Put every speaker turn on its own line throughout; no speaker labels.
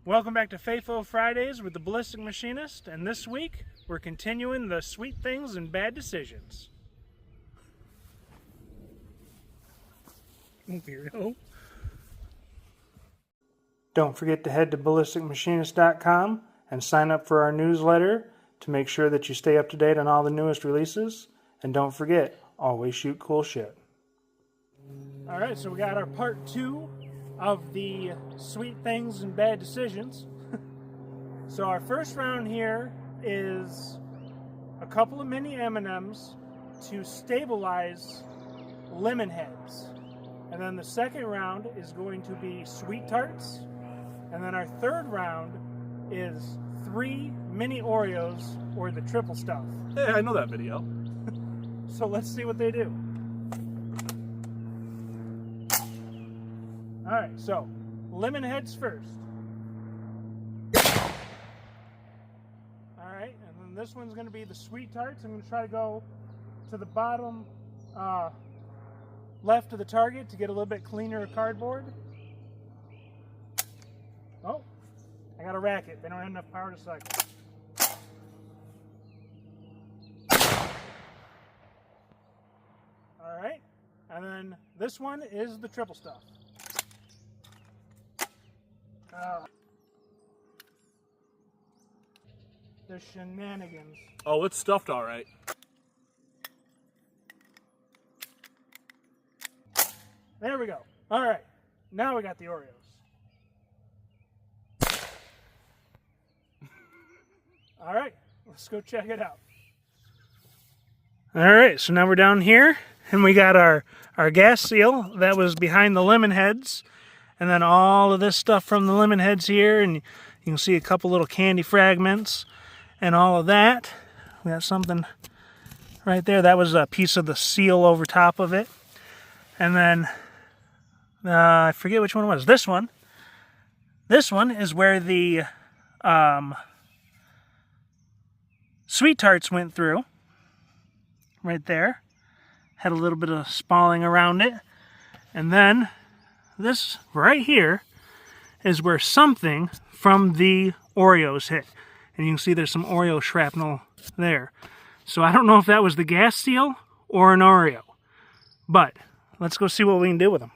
Welcome back to FAFO Fridays with the Ballistic Machinist, and this week we're continuing the sweet things and bad decisions. Weirdo. Don't forget to head to ballisticmachinist.com and sign up for our newsletter to make sure that you stay up to date on all the newest releases. And don't forget, always shoot cool shit. Alright, so we got our part 2 of the sweet things and bad decisions. So our first round here is a couple of mini M&Ms to stabilize lemon heads. And then the second round is going to be sweet tarts. And then our third round is 3 mini Oreos or the triple stuff.
Hey, I know that video.
So let's see what they do. Alright, so lemon heads first. Alright, and then this one's going to be the sweet tarts. I'm going to try to go to the bottom left of the target to get a little bit cleaner cardboard. Oh, I got a racket. They don't have enough power to cycle. Alright, and then this one is the triple stuff. The shenanigans.
Oh, it's stuffed all right.
There we go. All right, now we got the Oreos. All right, let's go check it out. All right, so now we're down here, and we got our gas seal that was behind the lemon heads, and then all of this stuff from the lemon heads here, and you can see a couple little candy fragments and all of that. We got something right there. That was a piece of the seal over top of it. And then I forget which one it was. This one. This one is where the sweet tarts went through. Right there. Had a little bit of spalling around it. And then this right here is where something from the Oreos hit. And you can see there's some Oreo shrapnel there. So I don't know if that was the gas seal or an Oreo. But let's go see what we can do with them.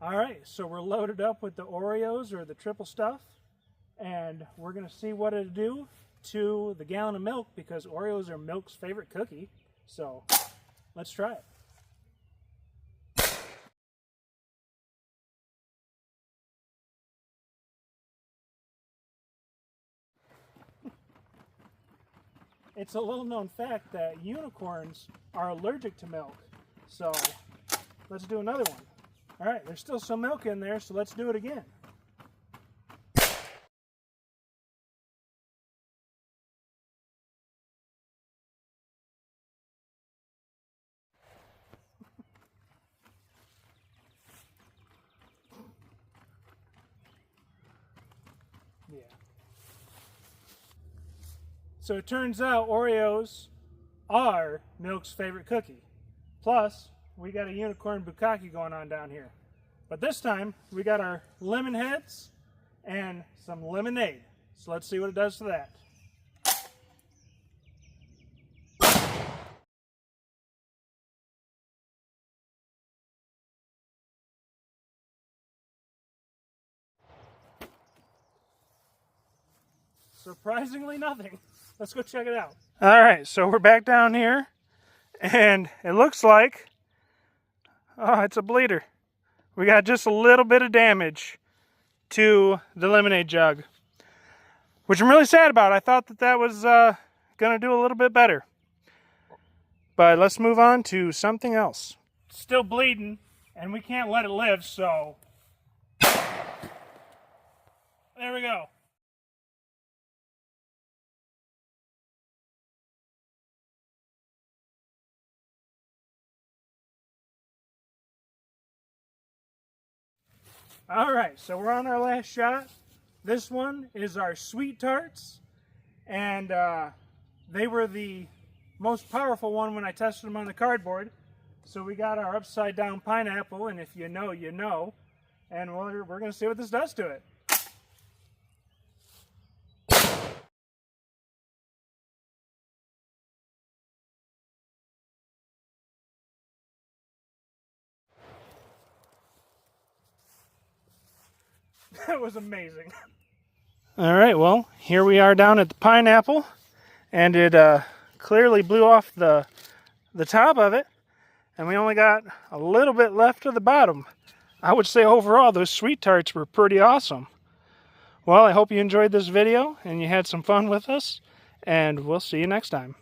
Alright, so we're loaded up with the Oreos or the triple stuff. And we're going to see what it'll do to the gallon of milk, because Oreos are milk's favorite cookie. So let's try it. It's a little known fact that unicorns are allergic to milk. So let's do another one. All right, there's still some milk in there, so let's do it again. Yeah. So it turns out Oreos are milk's favorite cookie. Plus, we got a unicorn bukkake going on down here. But this time, we got our lemon heads and some lemonade. So let's see what it does to that. Surprisingly nothing. Let's go check it out. All right, so we're back down here, and it looks like, oh, it's a bleeder. We got just a little bit of damage to the lemonade jug, which I'm really sad about. I thought that that was going to do a little bit better. But let's move on to something else. It's still bleeding, and we can't let it live, so there we go. Alright, so we're on our last shot. This one is our sweet tarts, and they were the most powerful one when I tested them on the cardboard. So we got our upside down pineapple, and if you know, you know. And we're going to see what this does to it. That was amazing. All right, well, here we are down at the pineapple, and it clearly blew off the top of it, and we only got a little bit left of the bottom. I would say overall those sweet tarts were pretty awesome. Well, I hope you enjoyed this video and you had some fun with us, and we'll see you next time.